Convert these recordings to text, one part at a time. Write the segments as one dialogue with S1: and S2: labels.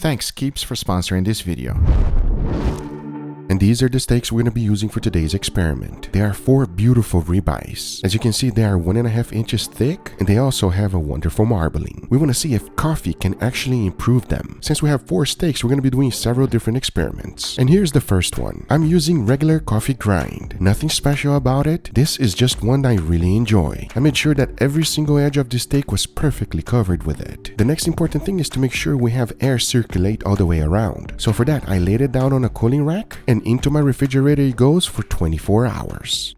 S1: Thanks Keeps for sponsoring this video. And these are the steaks we're going to be using for today's experiment. They are 4 beautiful ribeyes. As you can see, they are 1.5 inches thick, and they also have a wonderful marbling. We want to see if coffee can actually improve them. Since we have 4 steaks, we're going to be doing several different experiments. And here's the first one. I'm using regular coffee grind. Nothing special about it. This is just one I really enjoy. I made sure that every single edge of the steak was perfectly covered with it. The next important thing is to make sure we have air circulate all the way around. So for that, I laid it down on a cooling rack, and into my refrigerator it goes for 24 hours.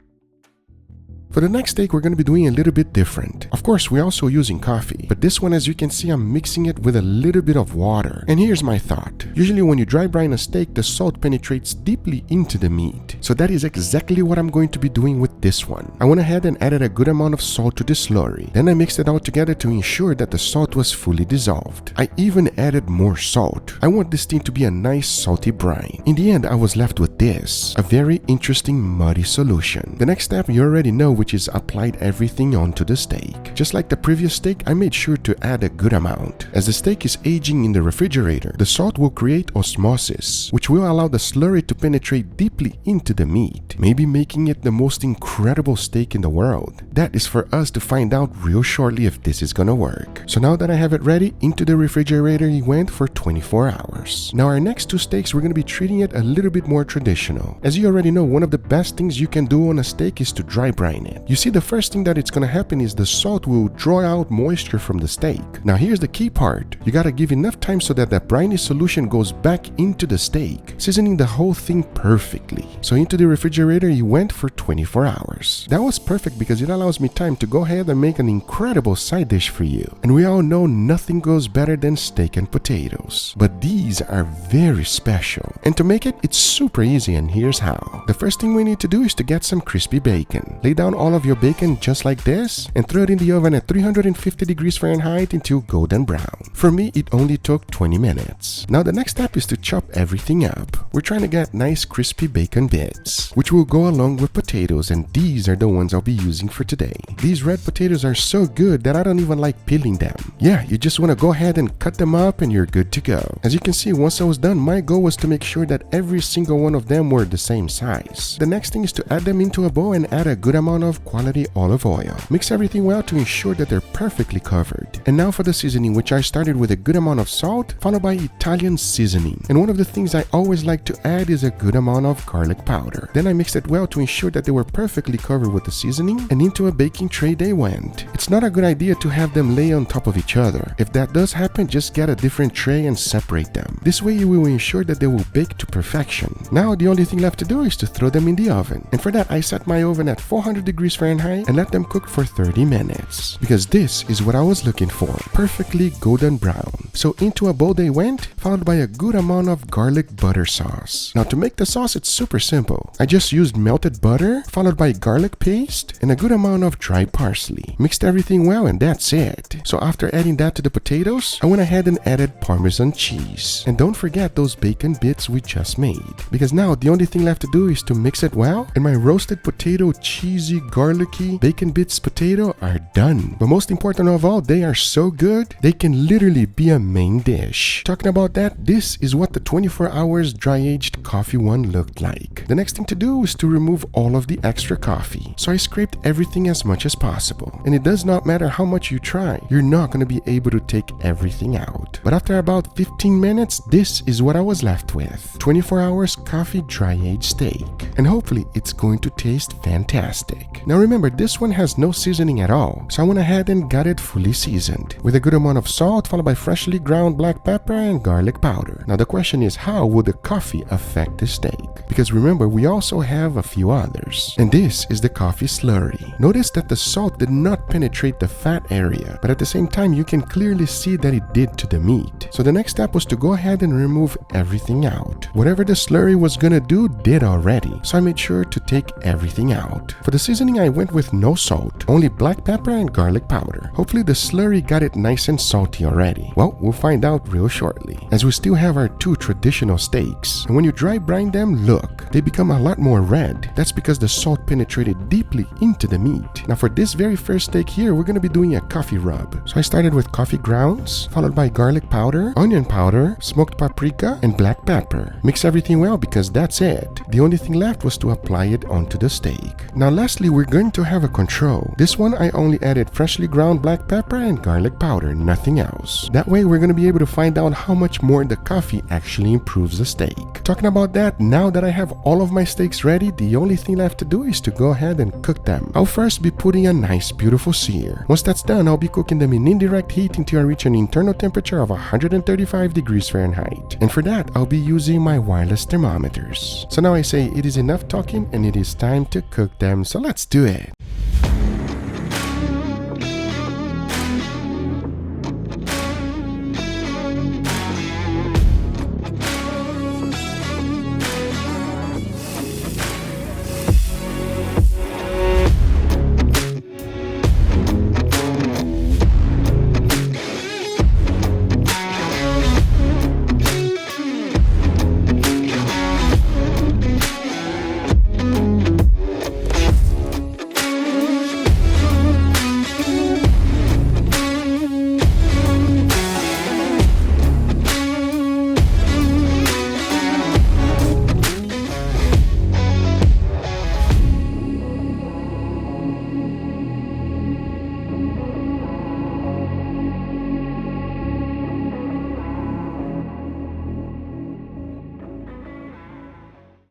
S1: For the next steak, we're going to be doing a little bit different. Of course, we're also using coffee, but this one, as you can see, I'm mixing it with a little bit of water. And here's my thought. Usually when you dry brine a steak, the salt penetrates deeply into the meat. So that is exactly what I'm going to be doing with this one. I went ahead and added a good amount of salt to the slurry. Then I mixed it all together to ensure that the salt was fully dissolved. I even added more salt. I want this thing to be a nice salty brine. In the end, I was left with this, a very interesting muddy solution. The next step, you already know, which is applied everything onto the steak. Just like the previous steak, I made sure to add a good amount. As the steak is aging in the refrigerator, the salt will create osmosis, which will allow the slurry to penetrate deeply into the meat, maybe making it the most incredible steak in the world. That is for us to find out real shortly if this is gonna work. So now that I have it ready, into the refrigerator it went for 24 hours. Now our next 2 steaks, we're gonna be treating it a little bit more traditional. As you already know, one of the best things you can do on a steak is to dry brine it. You see, the first thing that it's gonna happen is the salt will draw out moisture from the steak. Now here's the key part. You gotta give enough time so that the briny solution goes back into the steak, seasoning the whole thing perfectly. So into the refrigerator it went for 24 hours. That was perfect because it allows me time to go ahead and make an incredible side dish for you. And we all know nothing goes better than steak and potatoes. But these are very special. And to make it, it's super easy, and here's how. The first thing we need to do is to get some crispy bacon. Lay down all of your bacon just like this and throw it in the oven at 350 degrees Fahrenheit until golden brown. For me, it only took 20 minutes. Now the next step is to chop everything up. We're trying to get nice crispy bacon bits, which will go along with potatoes, and these are the ones I'll be using for today. These red potatoes are so good that I don't even like peeling them. Yeah, you just want to go ahead and cut them up and you're good to go. As you can see, once I was done, my goal was to make sure that every single one of them were the same size. The next thing is to add them into a bowl and add a good amount of quality olive oil. Mix everything well to ensure that they're perfectly covered. And now for the seasoning, which I started with a good amount of salt, followed by Italian seasoning. And one of the things I always like to add is a good amount of garlic powder. Then I mixed it well to ensure that they were perfectly covered with the seasoning, and into a baking tray they went. It's not a good idea to have them lay on top of each other. If that does happen, just get a different tray and separate them. This way you will ensure that they will bake to perfection. Now the only thing left to do is to throw them in the oven. And for that, I set my oven at 400 degrees Fahrenheit and let them cook for 30 minutes. Because this is what I was looking for. Perfectly golden brown. So into a bowl they went, followed by a good amount of garlic butter sauce. Now to make the sauce, it's super simple. I just used melted butter, followed by garlic paste, and a good amount of dry parsley. Mixed everything well, and that's it. So after adding that to the potatoes, I went ahead and added Parmesan cheese. And don't forget those bacon bits we just made. Because now the only thing left to do is to mix it well, and my roasted potato, cheesy, garlicky, bacon bits potato are done. But most important of all, they are so good, they can literally be a main dish. Talking about that, this is what the 24 hours dry-aged coffee one looked like. The next thing to do is to remove all of the extra coffee. So I scraped everything as much as possible. And it does not matter how much you try, you're not going to be able to take everything out. But after about 15 minutes, this is what I was left with. 24 hours coffee dry-aged steak. And hopefully it's going to taste fantastic. Now remember, this one has no seasoning at all. So I went ahead and got it fully seasoned with a good amount of salt, followed by freshly ground black pepper and garlic powder. Now the question is, how will the coffee affect the steak? Because remember, we also have a few others. And this is the coffee slurry. Notice that the salt did not penetrate the fat area, but at the same time you can clearly see that it did to the meat. So the next step was to go ahead and remove everything out. Whatever the slurry was gonna do did already, so I made sure to take everything out. For the seasoning, seasoning, I went with no salt, only black pepper and garlic powder. Hopefully the slurry got it nice and salty already. Well, we'll find out real shortly, as we still have our 2 traditional steaks. And when you dry brine them, look, they become a lot more red. That's because the salt penetrated deeply into the meat. Now for this very first steak here, we're going to be doing a coffee rub. So I started with coffee grounds, followed by garlic powder, onion powder, smoked paprika, and black pepper. Mix everything well because that's it. The only thing left was to apply it onto the steak. Now lastly, we're going to have a control. This one I only added freshly ground black pepper and garlic powder, nothing else. That way we're going to be able to find out how much more the coffee actually improves the steak. Talking about that, now that I have all of my steaks ready, the only thing left to do is to go ahead and cook them. I'll first be putting a nice beautiful sear. Once that's done, I'll be cooking them in indirect heat until I reach an internal temperature of 135 degrees Fahrenheit. And for that, I'll be using my wireless thermometers. So now I say it is enough talking and it is time to cook them, so let's do it.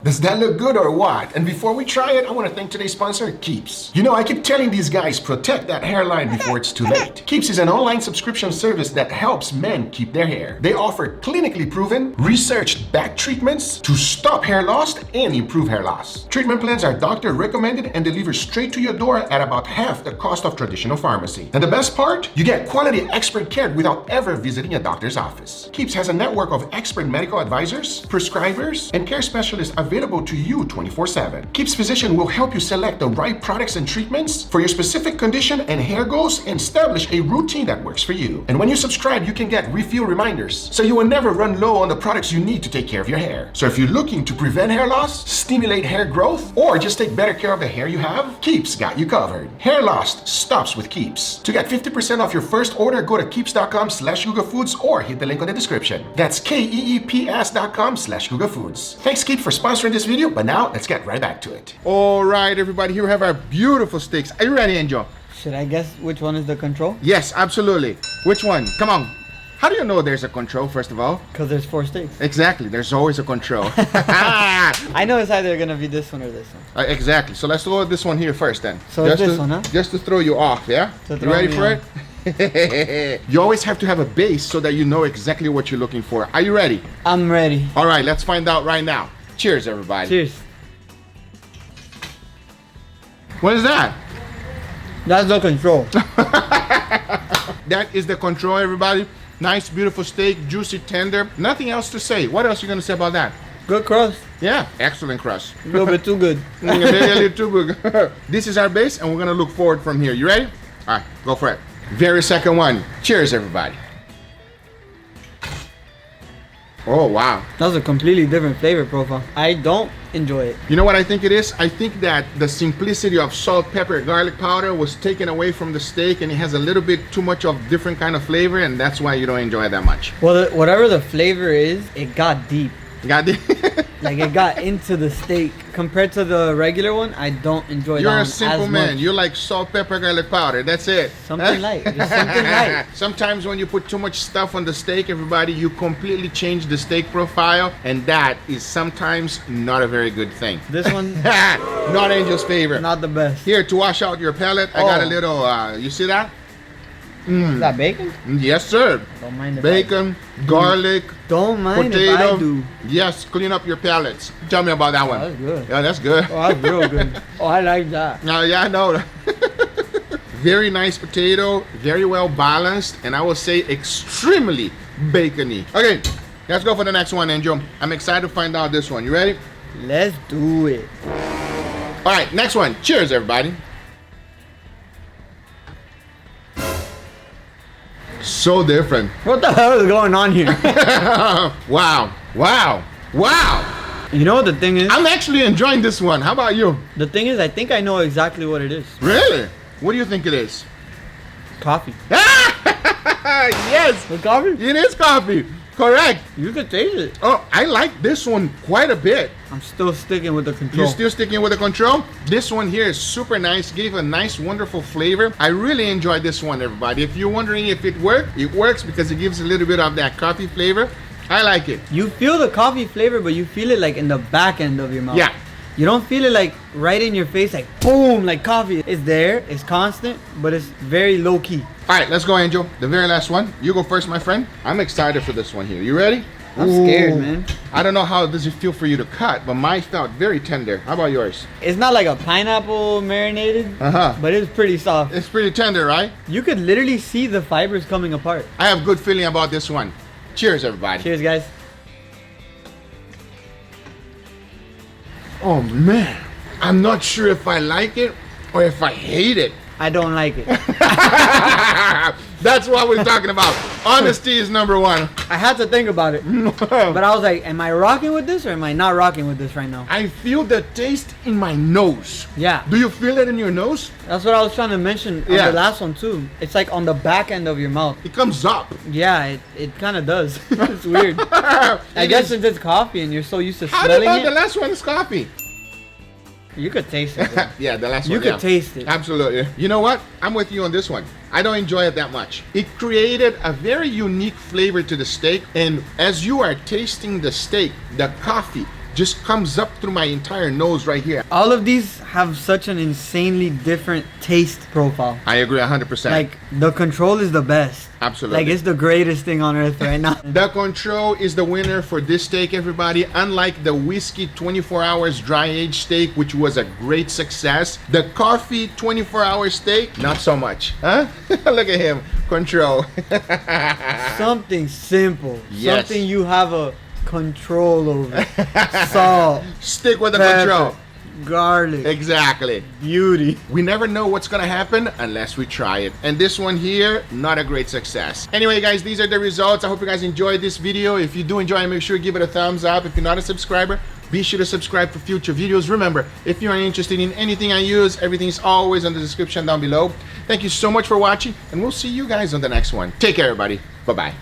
S2: Does that look good or what? And before we try it, I want to thank today's sponsor, Keeps. You know, I keep telling these guys, protect that hairline before it's too late. Keeps is an online subscription service that helps men keep their hair. They offer clinically proven, researched back treatments to stop hair loss and improve hair loss. Treatment plans are doctor recommended and delivered straight to your door at about half the cost of traditional pharmacy. And the best part? You get quality expert care without ever visiting a doctor's office. Keeps has a network of expert medical advisors, prescribers, and care specialists available to you 24/7. Keeps physician will help you select the right products and treatments for your specific condition and hair goals and establish a routine that works for you. And when you subscribe, you can get refill reminders, so you will never run low on the products you need to take care of your hair. So if you're looking to prevent hair loss, stimulate hair growth, or just take better care of the hair you have, Keeps got you covered. Hair loss stops with Keeps. To get 50% off your first order, go to keeps.com/GUGAFOODS or hit the link on the description. That's KEEPS.com/GUGAFOODS. Thanks, Keeps, for sponsoring this video, but now let's get right back to it.
S3: All right, everybody, here we have our beautiful steaks. Are you ready, Angel?
S4: Should I guess which one is the control?
S3: Yes, absolutely. Which one? Come on. How do you know there's a control, first of all?
S4: Because there's 4 steaks.
S3: Exactly, there's always a control.
S4: I know it's either gonna be this one or this one.
S3: Exactly. So let's throw this one here first then.
S4: So it's this one, huh?
S3: Just to throw you off, yeah? You ready for it? You always have to have a base so that you know exactly what you're looking for. Are you ready?
S4: I'm ready.
S3: All right, let's find out right now. Cheers, everybody.
S4: Cheers.
S3: What is that?
S4: That's the control.
S3: That is the control, everybody. Nice, beautiful steak, juicy, tender. Nothing else to say. What else are you going to say about that?
S4: Good crust.
S3: Yeah, excellent crust.
S4: A little bit too good.
S3: A little too good. This is our base, and we're going to look forward from here. You ready? All right, go for it. Very second one. Cheers, everybody. Oh, wow.
S4: That's a completely different flavor profile. I don't enjoy it.
S3: You know what I think it is? I think that the simplicity of salt, pepper, garlic powder was taken away from the steak, and it has a little bit too much of different kind of flavor, and that's why you don't enjoy it that much.
S4: Well, whatever the flavor is, it got deep.
S3: Got it?
S4: Like it got into the steak. Compared to the regular one, I don't enjoy that one
S3: You're a
S4: as
S3: simple man.
S4: much.
S3: You like salt, pepper, garlic powder. That's it.
S4: Something light. Just something light.
S3: Sometimes when you put too much stuff on the steak, everybody, you completely change the steak profile, and that is sometimes not a very good thing.
S4: This one,
S3: not Angel's favorite.
S4: not the best.
S3: Here, to wash out your palate, I got a little, you see that?
S4: Is that bacon?
S3: Yes, sir.
S4: Don't mind if
S3: Bacon, garlic,
S4: Don't mind
S3: potato.
S4: if I do.
S3: Yes, clean up your palates. Tell me about that one.
S4: That's good.
S3: Yeah, that's good.
S4: Oh, that's real good. Oh, I like that.
S3: Yeah, I know. Very nice potato, very well balanced, and I will say extremely bacony. Okay, let's go for the next one, Angel. I'm excited to find out this one. You ready?
S4: Let's do it.
S3: All right, next one. Cheers, everybody. So different.
S4: What the hell is going on here?
S3: Wow. Wow. Wow.
S4: You know what the thing is?
S3: I'm actually enjoying this one. How about you?
S4: The thing is, I think I know exactly what it is.
S3: Really? What do you think it is?
S4: Coffee.
S3: Yes.
S4: The coffee?
S3: It is coffee. Correct.
S4: You could taste it.
S3: Oh, I like this one quite a bit.
S4: I'm still sticking with the control.
S3: You're still sticking with the control? This one here is super nice. Gave a nice, wonderful flavor. I really enjoyed this one, everybody. If you're wondering if it worked, it works because it gives a little bit of that coffee flavor. I like it.
S4: You feel the coffee flavor, but you feel it like in the back end of your mouth.
S3: Yeah.
S4: You don't feel it like right in your face, like boom, like coffee. It's there, it's constant, but it's very low key.
S3: All right, let's go, Angel. The very last one. You go first, my friend. I'm excited for this one here. You ready?
S4: I'm scared, man.
S3: I don't know how does it feel for you to cut, but mine felt very tender. How about yours?
S4: It's not like a pineapple marinated, but it's pretty soft.
S3: It's pretty tender, right?
S4: You could literally see the fibers coming apart.
S3: I have good feeling about this one. Cheers, everybody.
S4: Cheers, guys.
S3: Oh, man. I'm not sure if I like it or if I hate it.
S4: I don't like it.
S3: That's what we're talking about. Honesty is number one.
S4: I had to think about it. But I was like, am I rocking with this or am I not rocking with this right now?
S3: I feel the taste in my nose.
S4: Yeah.
S3: Do you feel it in your nose?
S4: That's what I was trying to mention on the last one too. It's like on the back end of your mouth.
S3: It comes up.
S4: Yeah, it kind of does. It's weird. I guess since it's coffee and you're so used to smelling
S3: How
S4: it.
S3: about the last one is coffee?
S4: You could taste it. Bro.
S3: Yeah, the last
S4: You
S3: one.
S4: could taste it.
S3: Absolutely. You know what? I'm with you on this one. I don't enjoy it that much. It created a very unique flavor to the steak, and as you are tasting the steak, the coffee just comes up through my entire nose right here.
S4: All of these have such an insanely different taste profile.
S3: I agree 100%.
S4: Like, the control is the best.
S3: Absolutely.
S4: Like, it's the greatest thing on earth right now.
S3: The control is the winner for this steak, everybody. Unlike the whiskey 24 hours dry aged steak, which was a great success, the coffee 24 hour steak, not so much. Huh? Look at him. Control.
S4: Something simple.
S3: Yes.
S4: Something you have a control over. Salt.
S3: Stick with the
S4: pepper,
S3: control.
S4: garlic.
S3: Exactly.
S4: Beauty.
S3: We never know what's gonna happen unless we try it. And this one here, not a great success. Anyway, guys, these are the results. I hope you guys enjoyed this video. If you do enjoy it, make sure you give it a thumbs up. If you're not a subscriber, be sure to subscribe for future videos. Remember, if you are interested in anything I use, everything is always in the description down below. Thank you so much for watching, and we'll see you guys on the next one. Take care, everybody. Bye-bye.